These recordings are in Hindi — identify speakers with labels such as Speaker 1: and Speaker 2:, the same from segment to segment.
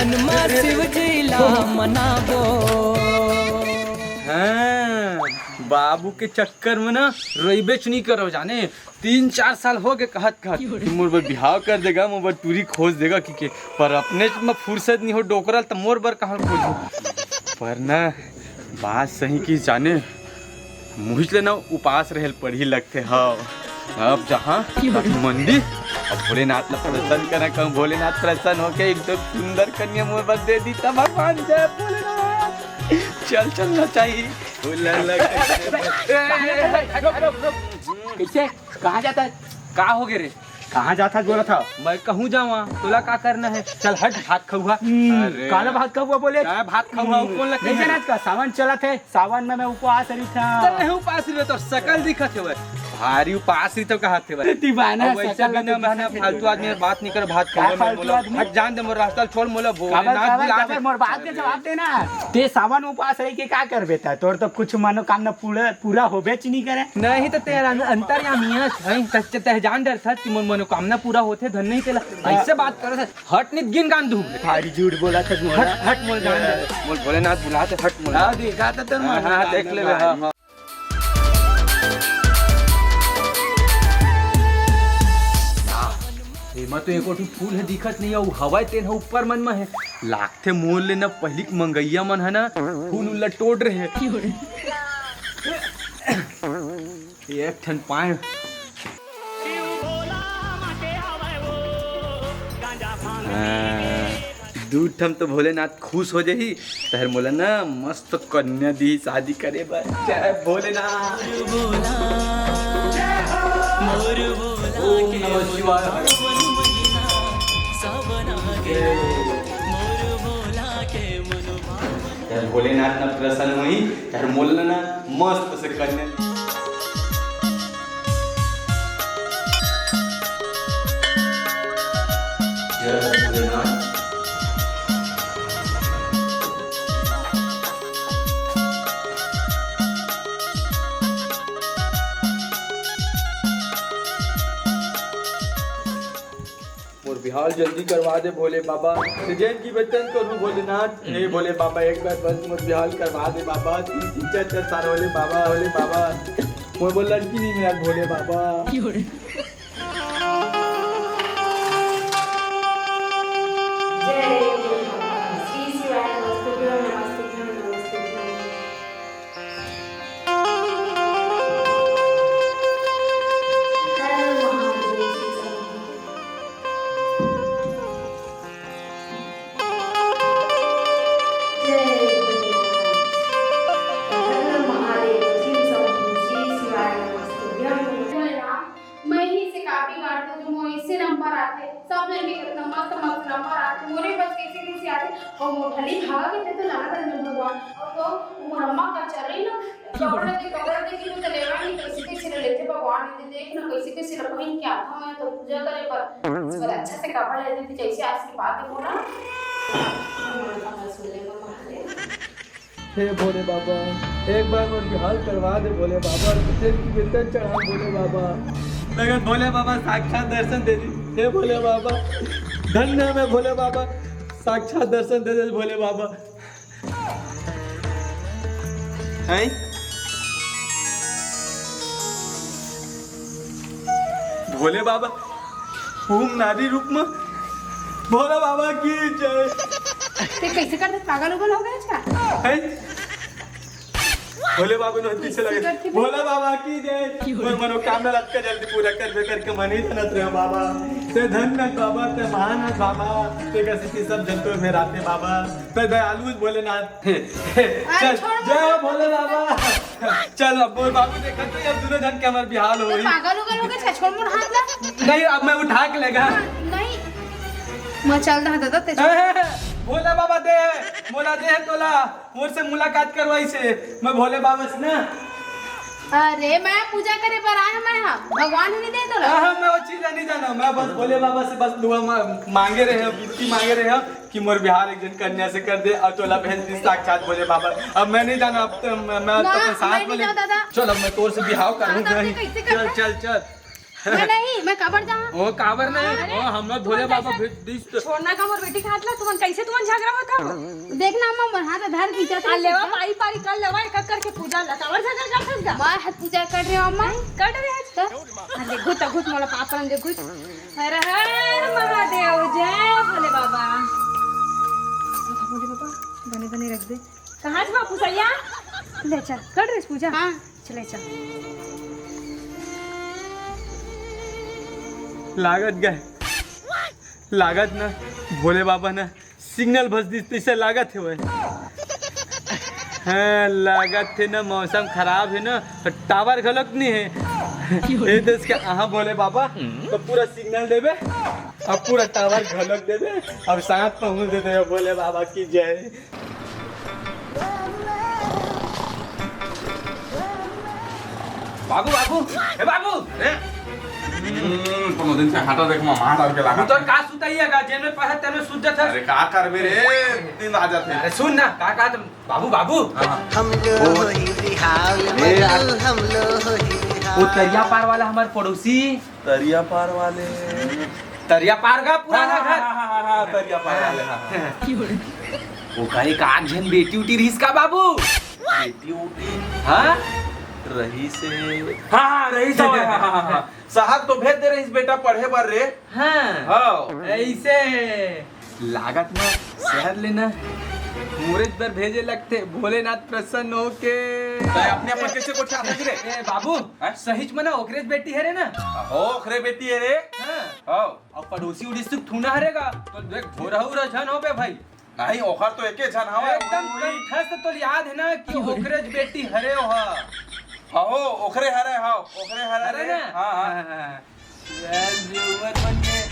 Speaker 1: सावन में शिव जिला मनाबो।
Speaker 2: हाँ, बाबू के चक्कर में ना रोइबेच नहीं करो जाने। 3-4 साल हो गए कहत मोर बर बिहाव कर देगा, मोर बर टूरी खोज देगा कि पर अपने में फुर्सत नहीं हो डोकरल तो मोर बर कहाँ खोजू। पर ना बात सही की जाने मुझ ले ना उपास रहल पढ़ी लगते हाँ। अब जहाँ मंदिर अब भोलेनाथ प्रसन्न करना कहूँ, भोलेनाथ प्रसन्न होके एकदम सुंदर कन्या मोर बर दे दी तब भगवान जय भोलेनाथ। चल चलना चाहिए।
Speaker 3: कैसे कहाँ जाता है?
Speaker 2: का हो गए रे?
Speaker 3: कहाँ जाता बोला था?
Speaker 2: मैं कहूँ जावा तोला का करना है? चल हट भात खाऊगा।
Speaker 3: काला भात खाऊगा बोले?
Speaker 2: क्या भात खाऊगा? कौन लगता है?
Speaker 3: नहीं का सावन चला थे, सावन में मैं उपवास रही था।
Speaker 2: नहीं उपास रहे तो शकल दिखत है भारी उपास रही तो कहा थे
Speaker 3: दीवाना
Speaker 2: वैसे बिना बहाना फालतू आदमी बात नहीं कर भात खाऊगा। हट जान दे मोर रास्ता छोड़ मोला भोलेनाथ बुला दे।
Speaker 3: मोर बात के जवाब देना। ते सावन उपवास रही के का कर बेटा? तोर तो कुछ मनोकामना पूरा होबेच नहीं करे।
Speaker 2: नहीं तो तेरा अंतर्यामी है सच्चे ते जान डर था कि मोर मनोकामना पूरा होते धन नहीं तेला ऐसे बात कर। हट नहीं गिन गान दूं
Speaker 3: भारी झूठ बोला था।
Speaker 2: हट हट मोर जान दे मोर भोलेनाथ बुलाते हट मोर हां देखा तो तेरे हां देख ले हां। मैं तो एको फूल है दिखत नहीं है हवा तेन है ऊपर मन में है लागते मोल ले न पहली मंगैया मन है ना फूल लटोड़ रहे एक ठन पाए दू ठम तो भोलेनाथ खुश हो जाही तहर मोला ना मस्त कन्या दी शादी करे बस। जय भोलेनाथ। ओम नमः शिवाय। यार भोलेनाथ ना प्रसन्न हुई यार मोलना ना मस्त से कन्या। जय भोलेनाथ। बिहार जल्दी करवा दे भोले बाबा। जैन की बचन करूँ भोलेनाथ। हे भोले बाबा एक बार बस मुझ बिहार करवा दे बाबा। 3-4 साल भोले बाबा मोर बोल लड़की नहीं मेरा भोले बाबा।
Speaker 4: सब लड़के कितना मस्त मस्त नंबर आते मोरे बस कैसे कैसे आते और मोठली भागा के तो लाना कर भगवान और तो मोरम्मा का चल रही ना कपड़े की तो लेवा नहीं कैसे कैसे लेते भगवान ने देख ना कैसे कैसे रखोइन क्या था मैं तो पूजा करे पर अच्छा से कपड़ा लेते थे जैसे आशीर्वाद दे बोला।
Speaker 2: हे भोले बाबा एक बार मोर बिहार करवा दे भोले बाबा। तेरे की बेतन चढ़ा भोले बाबा। लगन भोले बाबा साक्षात दर्शन दे दी। हे भोले बाबा धन्य में भोले बाबा साक्षात दर्शन दे दे भोले बाबा। हैं भोले बाबा ओम नारी रूप में भोले बाबा की जय।
Speaker 4: ते कैसे करते पागल उगल हो गए क्या?
Speaker 2: भोले बाबा ने पीछे लगे भोले बाबा की जय। मनोकामना रख के जल्दी पूरा कर करके मन ही धनत रहे बाबा। ते धन्य बाबा ते महान बाबा ते कैसे सब जंतु में रहते बाबा ते दयालु भोलेनाथ। चल जय भोले बाबा। चल अब बोल बाबू देखा तो अब दोनों जन के हमार बिहाल हो
Speaker 4: पागल उगल हो गए छोड़ मोर हाथ ला।
Speaker 2: नहीं अब मैं उठा के लेगा
Speaker 4: नहीं मैं चल रहा दादा ते
Speaker 2: भोले बाबा दे मोला दे तोला मोर से मुलाकात करवाई से मैं भोले बाबा से ना।
Speaker 4: अरे मैं पूजा करे पर आया मैं हां भगवान ही नहीं दे तोला।
Speaker 2: हां मैं वो चीज नहीं जाना मैं बस भोले बाबा से बस दुआ मांगे रहे हैं विनती मांगे रहे हैं कि मोर बिहार एक जन कन्या से कर दे और तोला भेज दी साक्षात भोले बाबा। अब मैं नहीं जाना अब मैं तो साथ में चल अब मैं तोर से बिहाव करूंगा। चल चल चल
Speaker 4: मैं नहीं, मैं कबर जा।
Speaker 2: ओ काबर नहीं, ओ हम लोग भोले बाबा भेज दिस तो
Speaker 5: छोड़ना का मोर बेटी के हाथ ला तुमन कैसे तुमन झगड़ा होता हो
Speaker 4: देखना अम्मा मोर हाथ धर पीछा
Speaker 5: आ लेवा पारी पारी कर लेवा एक करके पूजा ला कावर झगड़ा करथस गा
Speaker 4: मैं हाथ पूजा कर रही हूँ अम्मा।
Speaker 5: कर रे आज अरे घुट घुट मोला पापन दे घुट हर हर महादेव जय भोले बाबा भोले बाबा बने बने रख दे कहां से बापू सैया ले चल कर रे पूजा
Speaker 4: हाँ
Speaker 5: चले चल
Speaker 2: लागत ना भोले बाबा ना सिग्नल भस दी तैसे लागत है वह। हाँ लागत है ना मौसम खराब है ना तो टावर गलत नहीं है ये देश के अहाँ भोले बाबा तो पूरा सिग्नल देवे अब पूरा टावर गलत देवे अब साथ पहुँच देते हैं भोले बाबा की जय। बाबू बाबू ए बाबू
Speaker 6: कोनो दिन से हाटा देख मां डाल के लगा
Speaker 2: तू तो का सुताइएगा जेल में पढ़ा तेरे सुत जाता
Speaker 6: अरे का करबे रे दिन आ जाते
Speaker 2: अरे सुन ना का बाबू बाबू
Speaker 7: हम लोग ही बिहार में हम लोग ही
Speaker 2: वो तरिया पार वाला हमारे पड़ोसी
Speaker 6: तरिया पार वाले
Speaker 2: तरिया पार का पुराना घर
Speaker 6: हां तरिया पार वाले हां
Speaker 2: वो कहे का जन बेटी उटी रिस का बाबू
Speaker 6: बेटी उठी
Speaker 2: हाँ
Speaker 6: रही से हां रही से हां साहब तो भेज दे रही बेटा पढ़े बर रे
Speaker 2: हाँ
Speaker 6: हां
Speaker 2: ऐसे लागत ना शहर लेना मुरेद पर भेजे लगते भोलेनाथ प्रसन्न हो के
Speaker 6: अपने अपन कैसे को चाहता रे
Speaker 2: ए बाबू सहीच मना ओकरेज बेटी है रे ना
Speaker 6: हो खरे बेटी है रे
Speaker 2: हाँ
Speaker 6: हां
Speaker 2: और पड़ोसी उड़ीसी थूना हरेगा तो देख भोरहु रझन हो बे भाई
Speaker 6: नहीं ओखर तो एके जन हवा
Speaker 2: एकदम कंठस्थ तो याद है ना कि ओकरेज बेटी हरे हो
Speaker 6: हां ओखरे हरे हां ओखरे हरे
Speaker 2: अरे
Speaker 6: रे
Speaker 2: ना
Speaker 6: हां
Speaker 2: यार जीवन बन गए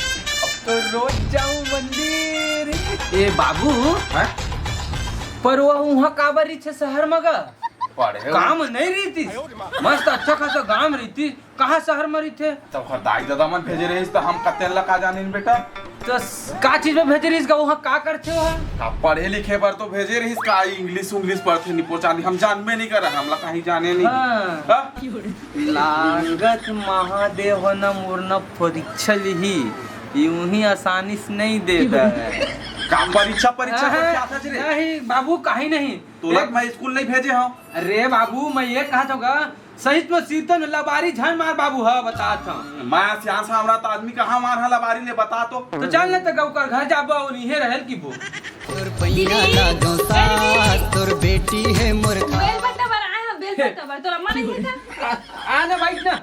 Speaker 2: अब तो रोज जाऊं मंदिर ए बाबू
Speaker 6: हैं
Speaker 2: पर वो वहाँ काबर रही थे शहर में गा
Speaker 6: पढ़े
Speaker 2: काम नहीं रही थी मस्त अच्छा खासा काम रही थी कहाँ शहर में रही थे
Speaker 6: तो खर दाई दादा मन भेजे रही तो हम कते लगा जानिन बेटा
Speaker 2: तो का चीज में भेजे रही वहाँ का करते हो
Speaker 6: का पढ़े लिखे पर तो भेजे रही का इंग्लिश इंग्लिश पढ़ते नहीं पहुंचानी हम जानबे नहीं कर हमला कहीं जाने नहीं
Speaker 2: हाँ।
Speaker 6: हाँ?
Speaker 2: लागत महादेव न मूर्न परीक्षा ली यूं ही आसानी से नहीं देता है
Speaker 6: का परीक्षा परीक्षा
Speaker 2: हाँ,
Speaker 6: क्या था रे
Speaker 2: नहीं बाबू कहीं नहीं
Speaker 6: तो लग मैं स्कूल नहीं भेजे हूं
Speaker 2: अरे बाबू मैं ये कहा था सही में सीतन लबारी झन मार बाबू हाँ बता था
Speaker 6: मैं सियान सा हमरा तो आदमी कहां मार हला बारी ले बता तो
Speaker 2: चल न तक कर घर जाबो और इहे रहल की वो
Speaker 1: तोर पैया लागो सास तोर बेटी है मूर्खा
Speaker 5: बेल पत्ता बर आए हम बेल पत्ता बर तोरा मन नहीं था
Speaker 2: आ ना बैठ ना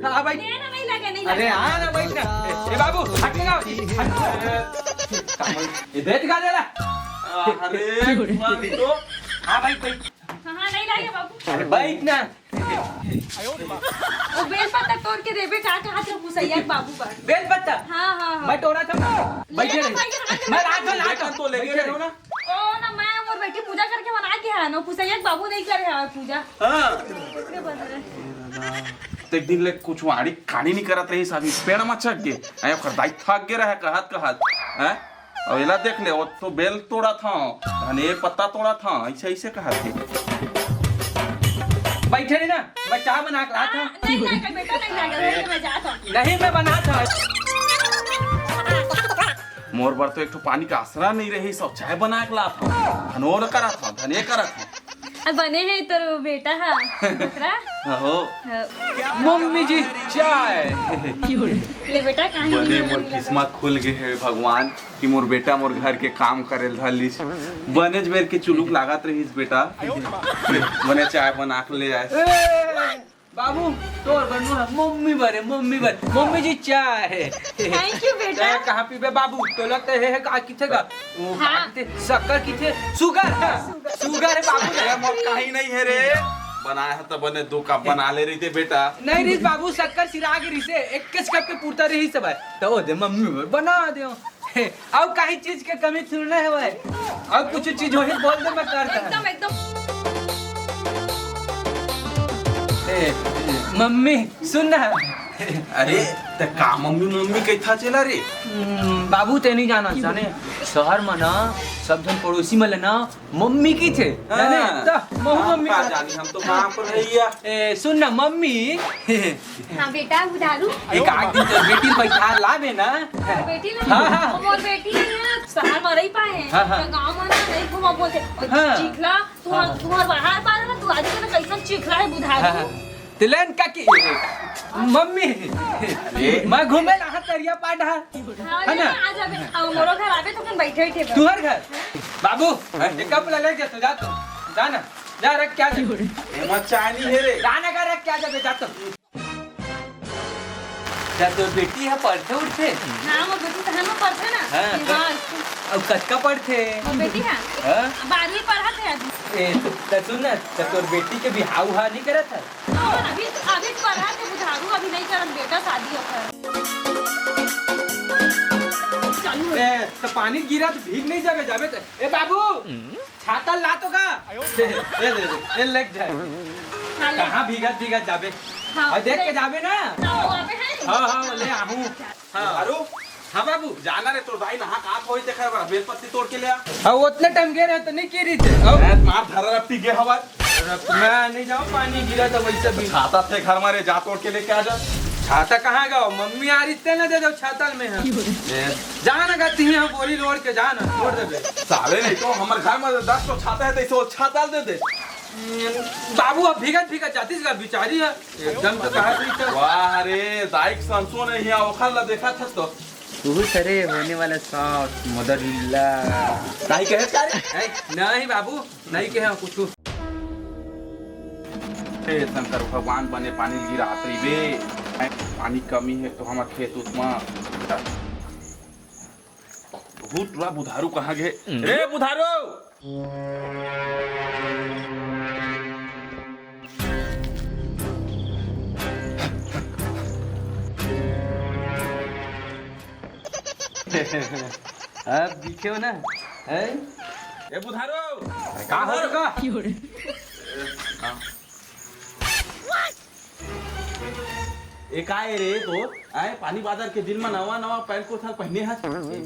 Speaker 2: आ बैठ
Speaker 5: नहीं ना नहीं लगे नहीं
Speaker 2: अरे आ ना बैठ ना ए बाबू हट ना ये देख गा देला
Speaker 6: अरे तो
Speaker 2: हां भाई बैठ
Speaker 5: हां नहीं लगे बाबू
Speaker 2: अरे बैठ ना
Speaker 5: वो बेल पत्ता तोड़ के देबे का हाथ में पुसैया बाबू पर
Speaker 2: बेल पत्ता
Speaker 5: हां हां
Speaker 2: मैं टोरा था बैठे मैं रात
Speaker 6: तो लेके रहो ना
Speaker 5: ओ ना मैं और बेटी पूजा करके बना के है नो पुसैया बाबू नहीं करे है पूजा
Speaker 6: हां
Speaker 5: इसके बन रहे
Speaker 6: तो एक दिन ले कुछ वाड़ी कहानी नहीं करत रही साहब पेड़ में चढ़ गए आयो खरदाई थक गए रहे कहत हैं और एला देख ले वो तो बेल तोड़ा था धने पत्ता तोड़ा था ऐसे ऐसे कहा थे
Speaker 2: बैठे नहीं ना मैं चाय बना के लाया था
Speaker 5: नहीं लगे बेटा नहीं लगे मैं जाता
Speaker 2: नहीं मैं बना था
Speaker 6: मोर बर तो एक तो पानी का आसरा नहीं रही सब चाय बना के ला था धनोर करा था धने करा था
Speaker 5: अब बने हैं तो बेटा है बकरा
Speaker 6: हो
Speaker 2: मम्मी जी चाय
Speaker 5: ले बेटा कहां
Speaker 6: बने मोर किस्मत खुल गए है भगवान कि मोर बेटा मोर घर के काम करे धलिस बने बेर के चुलुक लागत रहीस बेटा बने चाय बना के ले आए
Speaker 2: बाबू तोर बनू है मम्मी बरे मम्मी जी चाय
Speaker 5: थैंक यू बेटा
Speaker 2: चाय कहाँ पीबे बाबू तो लगता है का किथे का वो
Speaker 5: हाँ।
Speaker 2: का किथे शक्कर किथे शुगर है शुगर है बाबू
Speaker 6: अरे मोर कहीं नहीं है रे बनाया है तो बने 2 कप बना ले रही थे बेटा
Speaker 2: नहीं रिस बाबू शक्कर सिरा के रिसे 21 कप के पूरता रही सब है तो दे मम्मी बना दे अब कहीं चीज के कमी थोड़ा है भाई अब कुछ चीज हो बोल दे मैं करता
Speaker 5: एकदम एकदम
Speaker 2: मम्मी सुन ना
Speaker 6: अरे ते का मम्मी कैथा चला रे
Speaker 2: बाबू ते नहीं जाना जाने शहर में ना सब जन पड़ोसी में ना मम्मी की थे जाने तो महू मम्मी
Speaker 6: का
Speaker 2: का
Speaker 6: जानी हम तो वहां पर रहिया।
Speaker 2: ए सुन ना मम्मी
Speaker 5: हाँ बेटा बुधारू
Speaker 2: एक आग दिन तो बेटी बैठा लावे ना
Speaker 5: बेटी
Speaker 2: हाँ,
Speaker 5: ना
Speaker 2: हाँ।
Speaker 5: मोर बेटी है शहर में रही पाए हैं
Speaker 2: हाँ, हाँ।
Speaker 5: तो गांव में ना नहीं घुमा बोलते और
Speaker 2: हाँ।
Speaker 5: चिखला तुम्हार बाहर पार ना तू आज के ना कैसन चिखला है बुधारू
Speaker 2: तिलन का की मम्मी मैं घूमे ना करिया पाटा
Speaker 5: हाँ
Speaker 2: है ना?
Speaker 5: आ जाबे अब मोरो घर आवे तो कन बैठे थे
Speaker 2: तुहर घर बाबू एक कप ले जा तो जा तो जा ना जा रख क्या जा
Speaker 6: एमा चाय नहीं है रे।
Speaker 2: गाना का रख क्या जा जा तो क्या तो बेटी है पढ़ते उठते
Speaker 5: हां मोर बेटी तो हम पढ़ते ना
Speaker 2: हाँ,
Speaker 5: हां
Speaker 2: अब कच्चा पढ़ते
Speaker 5: मोर बेटी है
Speaker 2: हाँ?
Speaker 5: 12वीं पढ़ा थे अभी
Speaker 2: ए तो सुन ना तो तोर बेटी के बिहाव उहा नहीं करत है
Speaker 5: और अभी पढ़ा थे बुधारू अभी नहीं करत बेटा शादी होकर चालू है
Speaker 2: ए तो पानी गिरा तो भीग नहीं जावे जावे तो ए बाबू छाता ला तो का ए लग जाए
Speaker 5: हाँ, ले।
Speaker 2: कहाँ भीगत भीगत जावे
Speaker 5: हाँ,
Speaker 2: और देख के
Speaker 5: ले।
Speaker 2: जावे ना
Speaker 5: ना वो अबे है
Speaker 2: हाँ हाँ ले आहू हाँ
Speaker 6: अरु
Speaker 2: हाँ बाबू
Speaker 6: जाना रे तोर भाई नहा का होई देखा बा बेलपत्ती तोड़ के ले आ।
Speaker 2: हाँ उतने टाइम गे रहे तो नहीं की रही थे अब
Speaker 6: मैं मार धरा रपटी गे हवा।
Speaker 2: मैं नहीं जाऊँ पानी गिरा तो वैसे भी
Speaker 6: छाता थे घर मारे जा तोड़ के लेके आ जा।
Speaker 2: छाता कहाँ गया मम्मी आ रही थे ना दे दो छाता में है जा ना गती है बोरी लोड़ के जा ना छोड़ दे
Speaker 6: साले नहीं तो हमारे घर में 10 तो छाता है तो छाता दे दे।
Speaker 2: बाबू अब भीगत भीगत जाती इसका बिचारी है एकदम तो कहा रही था
Speaker 6: वाह रे दाइक संसो नहीं है ओखल ला देखा था तो
Speaker 2: तू सरे होने वाला शॉट मदरिल्ला
Speaker 6: नहीं कहे तारे
Speaker 2: नहीं बाबू नहीं कहे कुछ
Speaker 6: हे शंकर भगवान बने पानी गिरा आतरी बे पानी कमी है तो हमार खेत उसमा बहुत बड़ा बुधारू कहाँ गए रे बुधारू
Speaker 2: अब दिखे हो ना है
Speaker 6: ए बुधारू
Speaker 2: कहाँ होगा
Speaker 6: एक आए रे तो आए पानी बाजार के दिन में नवा नवा पैंट को था पहने है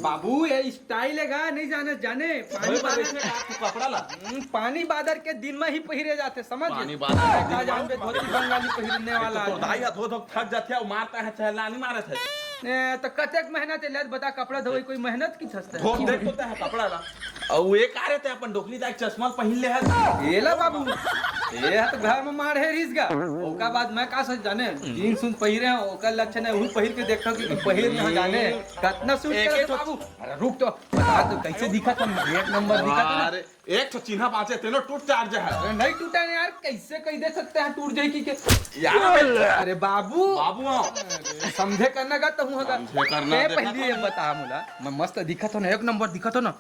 Speaker 2: बाबू ये स्टाइल है नहीं जाने जाने पानी बादर में
Speaker 6: कपड़ा ला
Speaker 2: पानी बादर के दिन में ही पहिरे जाते समझ
Speaker 6: पानी बादर के दिन में
Speaker 2: जान पे धोती बंगाली पहिरने वाला
Speaker 6: तो दाई हाथ धो थक जाते है मारता है चहला नहीं मारत है
Speaker 2: तो कतेक मेहनत है लेत बता कपड़ा धोई कोई मेहनत की छस्ता
Speaker 6: धो देख तो है कपड़ा ला और एक आ रहे थे अपन डोकली दाई चश्मा पहन ले है
Speaker 2: ये ला बाबू ये तो घर में मार है रिस गा ओका बाद मैं का सोच जाने जीन्स उन पहिरे हैं ओका लक्षण है वो पहिर के देखा कि पहिर ना जाने कितना सूट
Speaker 6: एक
Speaker 2: करे
Speaker 6: एक
Speaker 2: बाबू अरे रुक तो बता तो कैसे दिखा था एक नंबर दिखा था ना
Speaker 6: अरे एक तो चिन्हा पाँचे तेनो टूट चार्ज है
Speaker 2: अरे नहीं टूटा नहीं यार कैसे कह दे सकते हैं टूट जाएगी के
Speaker 6: यार
Speaker 2: अरे बाबू
Speaker 6: बाबू आओ
Speaker 2: समझे करना का तो हूँ
Speaker 6: समझे करना
Speaker 2: मैं
Speaker 6: देखा
Speaker 2: पहले ये बता मुला मैं मस्त दिखा था ना एक नंबर दिखा था ना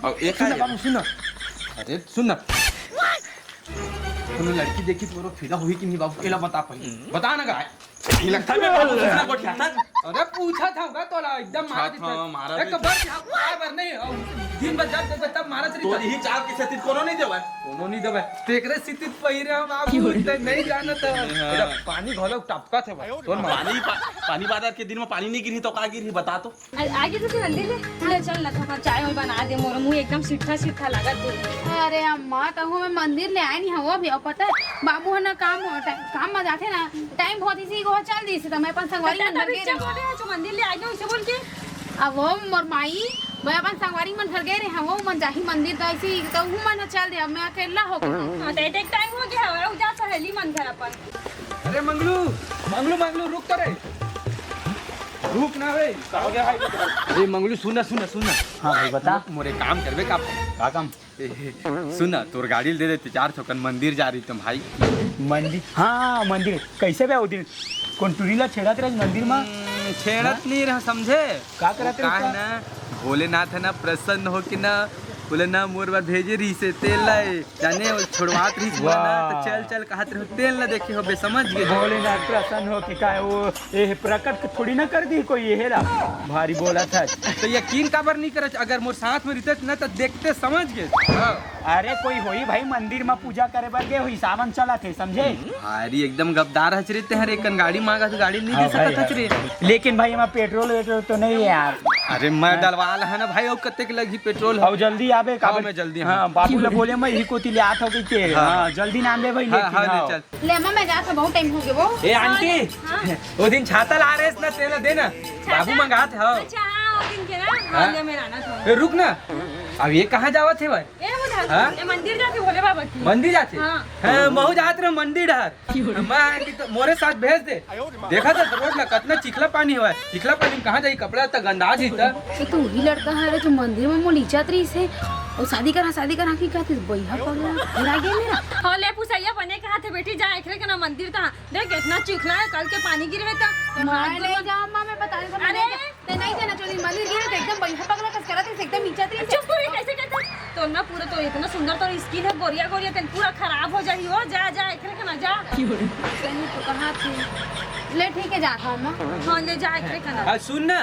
Speaker 6: और एक
Speaker 2: सुन ना
Speaker 6: है
Speaker 2: बाबू सुन ना अरे सुन ना तूने लड़की देखी तो फिदा हुई कि नहीं बाबू एला बता पहले बता ना का
Speaker 6: नहीं लगता है बाबू दूसरा को क्या था
Speaker 2: अरे पूछा था का तोला एकदम मारा
Speaker 6: पूछा था, मारा
Speaker 2: एक बार नहीं दिन भर जब तक तब मारा
Speaker 6: तो
Speaker 2: चली
Speaker 6: ही चाल की स्थिति कोनो नहीं देवा
Speaker 2: कोनो नहीं दबे तेकरे स्थिति पहिरे हम बाबू इतना नहीं जानत है पानी घोलो टपका थे भाई तोर
Speaker 6: पानी बाजार के दिन में पानी नहीं गिरी तो का गिरी बता तो
Speaker 5: आगे तो मंदिर ले चल ना थोड़ा चाय और बना दे मोर मुंह एकदम सीठा सीठा लगा तू
Speaker 4: अरे अम्मा तो मैं मंदिर ले आई नहीं हवा भी और पता है बाबू है ना काम में जाते ना टाइम बहुत इसी को चल दी से तो मैं अपन संगवारी मन घर गए
Speaker 5: जो मंदिर ले आगे उसे बोल के
Speaker 4: अब वो मोर माई मैं अपन संगवारी मन घर गए रे हम वो मन जाही मंदिर तो ऐसी तो हूं मन चल दे अब मैं अकेला हो गई
Speaker 5: हां तो एक टाइम हो गया है उजा सहेली मन घर अपन
Speaker 2: अरे मंगलू मंगलू मंगलू रुक तो रे रुक ना रे अरे मंगलू सुना सुना सुना
Speaker 3: हाँ भाई बता
Speaker 2: मोरे काम करबे का काम सुना तोर गाड़ी दे देते 4 ठोकन मंदिर जा रही तुम भाई
Speaker 3: मंदिर हाँ मंदिर कैसे बे वो दिन कौन टूरीला छेड़त रहे मंदिर में
Speaker 2: छेड़त नहीं रहा समझे
Speaker 3: का करत
Speaker 2: का है
Speaker 3: रहे
Speaker 2: ना भोलेनाथ है ना प्रसन्न हो कि ना बोले ना मोर बार भेजे रही से तेल लाए जाने वो छोड़वात रही से ना तो चल चल कहत रहो तेल ना देखे हो बे समझ गए
Speaker 3: भोलेनाथ प्रसन्न हो कि का है वो ये प्रकट थोड़ी ना कर दी कोई ये ला भारी बोला था
Speaker 2: तो यकीन काबर नहीं करत अगर मोर साथ में रहते ना तो देखते समझ गए
Speaker 3: अरे कोई होई भाई मंदिर में पूजा करे बर गए हुई सावन चला थे समझे
Speaker 2: भारी एकदम गद्दार हच रहे हैं एक गाड़ी मांगा तो गाड़ी नहीं दे सकता था रे
Speaker 3: लेकिन भाई हमारा पेट्रोल वेट्रोल तो नहीं है यार
Speaker 2: अरे मैं डलवाल है ना भाई, और कत्ते के लगी पेट्रोल
Speaker 3: और जल्दी आबे का
Speaker 2: हाँ, मैं जल्दी
Speaker 3: हाँ बाबू ले बोले मैं ही कोती ले आत हो गई के
Speaker 2: हाँ।
Speaker 3: हाँ जल्दी नाम ले भाई
Speaker 2: हाँ हाँ
Speaker 3: लेकिन
Speaker 2: ले चल।
Speaker 4: ले अम्मा मैं जा था, बहुत टाइम हो गया वो।
Speaker 2: ए आंटी वो दिन छाता ला रहे ना तेला देना बाबू मंगाते हो।
Speaker 5: अच्छा हाँ वो दिन के ना
Speaker 2: हाँ?
Speaker 5: मोहल्ले में रहना था।
Speaker 2: रुक ना, अब ये कहाँ जावा थे भाई?
Speaker 5: ए उधर
Speaker 2: हाँ?
Speaker 5: ए मंदिर जाके भोले बाबा की।
Speaker 2: मंदिर जाते
Speaker 5: हाँ।
Speaker 2: हाँ, महू जात रहे मंदिर डार मैं कि तो मोरे साथ भेज दे। देखा था रोड ना कितना चिखला पानी हुआ है, चिखला पानी में कहाँ जाई, कपड़ा तक गंदा जी था।
Speaker 4: तो तू ही लड़का है जो मंदिर में मोली जात्री से और शादी करा की कहती बैहा पगला गिरा गया मेरा।
Speaker 5: हाँ ले पुसैया बने कहा थे बेटी जा एकरे के ना मंदिर था, देख इतना चिखला है, कल के पानी गिरवे था।
Speaker 4: मैं नहीं जाऊँ अम्मा, मैं बता रही हूँ।
Speaker 5: अरे!
Speaker 4: मैं नहीं जाना चाहती, मंदिर गिरे तो एकदम बैहा पगला कस करा थे, एकदम नीचा थी।
Speaker 5: चुप पूरी कैसे कहते तो ना पूरा तो इतना सुंदर तो स्किन है, गोरिया गोरिया तेन पूरा खराब हो जाही हो। जा जा एकरे के ना जा।
Speaker 4: सही तो कहा थी। ले ठीक है जाता हूँ अम्मा।
Speaker 5: हाँ ले जा एकरे के ना।
Speaker 2: हाँ सुन ना,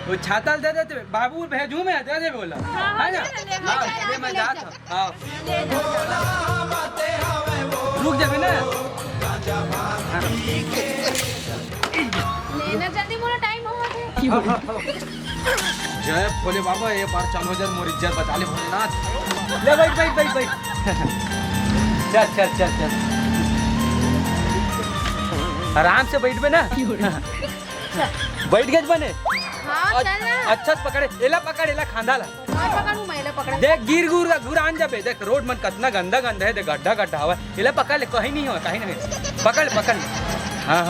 Speaker 2: वो छाता दे देते बाबू भेजू मैं दे दे बोला
Speaker 5: हाँ,
Speaker 2: है ना।
Speaker 5: ले, ले, ले,
Speaker 2: हाँ,
Speaker 5: ले,
Speaker 2: ये मैं
Speaker 4: ले,
Speaker 2: जात
Speaker 4: ले,
Speaker 2: हूँ। हाँ
Speaker 5: ले जा।
Speaker 2: रुक जाबे ना।
Speaker 4: लेना जल्दी, मोरा टाइम हुआ थे।
Speaker 2: जय भोले बाबा, ये बार चालू हजार मोर इज्जत बचा ले भोलेनाथ। ले बैठ। चल चल चल चल, आराम से बैठ बे ना। बैठ गए बने।
Speaker 4: हाँ चल ना।
Speaker 2: अच्छा से पकड़े, एला पकड़, एला खांदा ला।
Speaker 4: मैं पकड़ूँ, मैं ले पकड़ा।
Speaker 2: देख गिर गुर आन जाबे। देख रोड मन कितना गंदा है, देख गड्ढा हवा। एला पकड़ ले, कहीं नहीं हो, कहीं नहीं। पकड़ ले। हाँ।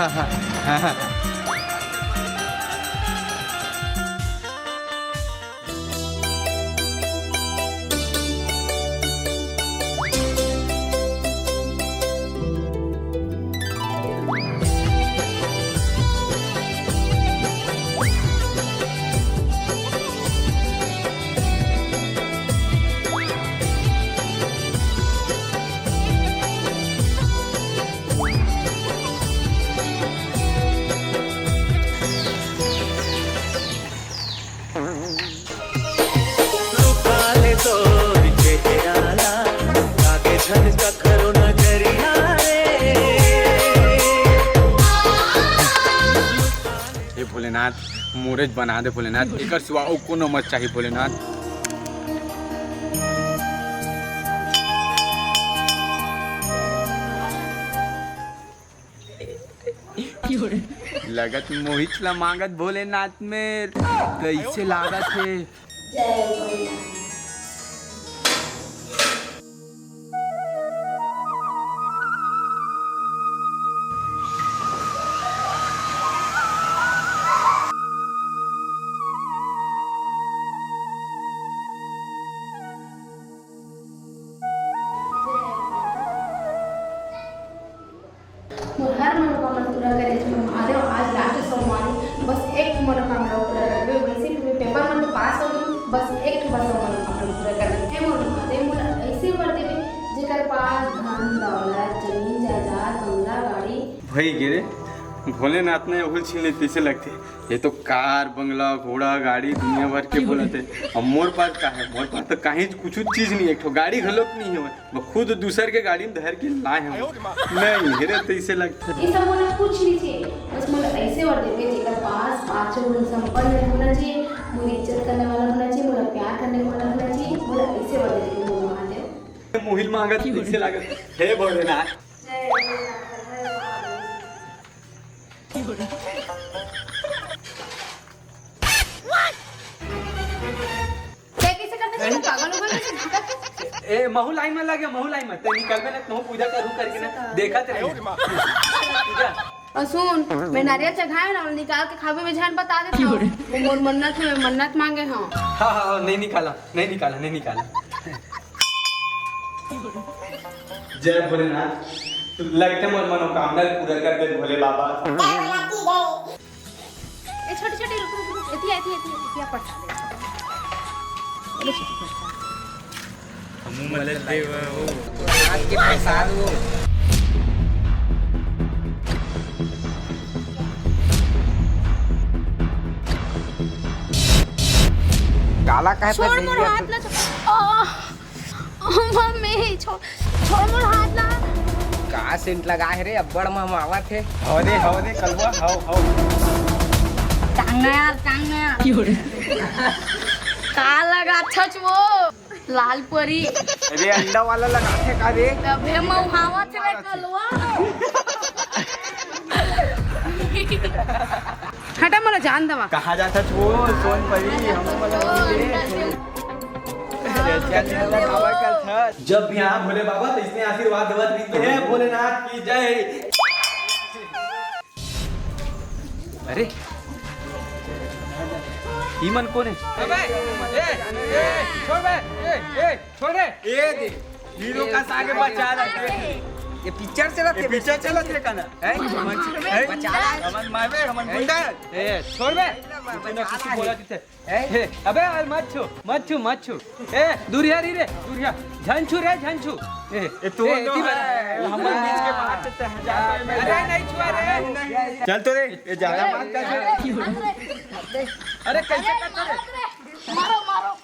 Speaker 2: हे भोलेनाथ, मोरेज बना दे भोलेनाथ, एकर सिवा और कोनो मत चाहिए भोलेनाथ। लगत मोहित ला मांगत भोलेनाथ में कैसे लागत है।
Speaker 4: हर मनोकामना पूरा करे महादेव। आज लास्ट सोमवार, बस एक मनोकामना पूरा कर दे। वैसे भी पेपर में तो पास हो गई, बस एक बस मनोकामना पूरा कर दे। हे मोर महादेव, मोला ऐसे वर देवे जेकर पास धन दौलत जमीन जायदाद बंगला गाड़ी।
Speaker 2: भाई गिरे भोलेनाथ ने उल छीन लेते से लगते। ये तो कार बंगला घोड़ा गाड़ी दुनिया भर के बोलते। अब मोर पास का है, मोर पास तो कहीं कुछ चीज नहीं, एक ठो गाड़ी घलोक नहीं है। मैं खुद दूसर के गाड़ी में धर के लाए हैं। नहीं हेरे तो इसे लगता।
Speaker 4: ये सब मोला कुछ नहीं चाहिए, बस मोला ऐसे वर देवे जेकर पास पांचों गुण संपन्न होना चाहिए, मोरी इज्जत करने वाला होना चाहिए, मोला प्यार करने वाला होना चाहिए। मोला ऐसे वर देवे मोर महादेव।
Speaker 2: मोहिल मांगत इसे लागत। हे भोलेनाथ,
Speaker 4: पागल हो गए।
Speaker 2: ए महू लाइन में लगे, महू लाइन में ते निकल में ना, तू पूजा करू करके ना देखत रहे पूजा।
Speaker 4: और सुन, मैं नारियल चढ़ाए ना, निकाल के खावे में झान बता देता हूँ। वो मोर मन्नत है, मन्नत मांगे हाँ।
Speaker 2: हाँ नहीं निकाला। जय भोलेनाथ, लगते मोर मनोकामना पूरा कर दे भोले बाबा।
Speaker 4: ये छोटी छोटी रुक एती पढ़ा दे। बोलो छोटी पढ़ा।
Speaker 3: आज के प्रसाद वो काला कहे
Speaker 4: छोड़ मोर हाथ ना। मम्मी छोड़ मोर हाथ ना।
Speaker 3: का सेंट लगा है रे, अब्बड़ महमावत है। हवदे कलवा हाउ
Speaker 5: टांगना यार टांगना का लगा छछ वो लाल परी
Speaker 3: अरे अंडा वाला लगाते का रे
Speaker 5: तबे मौहावत रे कलवा हटा मला जान दवा
Speaker 3: कहा जाता वो सोन परी हम
Speaker 2: जब भी यहाँ भोले बाबा तो इसने आशीर्वाद देवत भी है भोलेनाथ की जय। अरे ईमन कौन है? अबे छोड़ बे छोड़ रे दे हीरो का सागे बचा रखे ये पिक्चर चलत रे कना है बचा हमन मारबे हमन गुंडा छोड़ बे तूने कुछ बोला दिते अबे मत छू ए दूरिया रे दूरिया झंझू रे झंझू ए तू हमन बीच के बात से अरे नहीं छुआ रे चल तो रे ये ज्यादा बात कर अरे कैसे करता रे
Speaker 4: मारो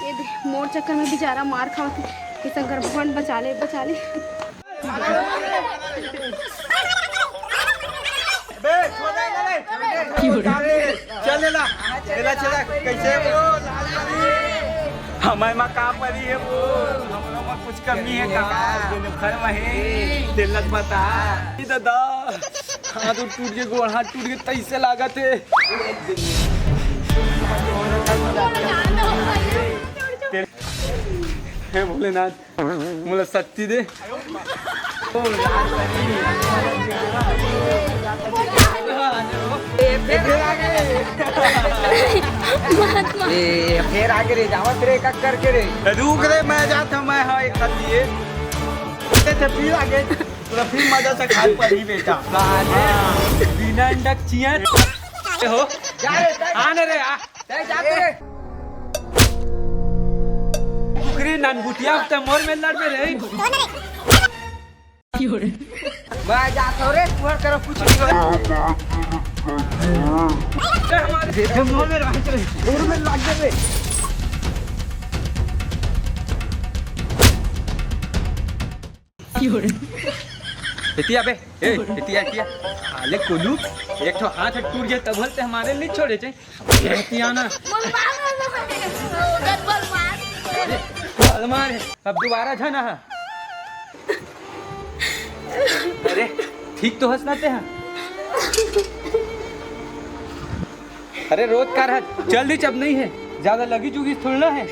Speaker 4: ये मोर चक्कर में बेचारा मार खाते ये शंकर भगवान बचा ले
Speaker 3: बे छोड़ दे चलेला कैसे वो हमारे माँ का परी है वो हम लोग में कुछ कमी है का घर में है दिल्लत बता
Speaker 2: दादा हाथ टूट के गोड़ हाथ टूट के तैसे लागत है हे भोलेनाथ मुझे शक्ति दे
Speaker 3: फिर आगे रे जावत रे का करके रे रुक रे मैं जाता मैं हाँ एक कर लिए फिर आगे पूरा फिर मजा से खाल पड़ी बेटा
Speaker 2: बिना अंडा चिया हो आने रे जाते रे उकरी ननगुटिया ते मोर में लड़ में रे
Speaker 3: मैं जाता रे मोर करो कुछ नहीं हमारे मोर में रह चले मोर में लग गए
Speaker 2: इतिया बे इतिया आले कोलू एक तो हाथ टूट गया तब बोलते हमारे नहीं छोड़े थे इतिया ना मारे अब दोबारा जाना है अरे ठीक तो हंसनाते हैं अरे रोज का रहा जल्दी जब नहीं है ज्यादा लगी चुगी थोड़ा है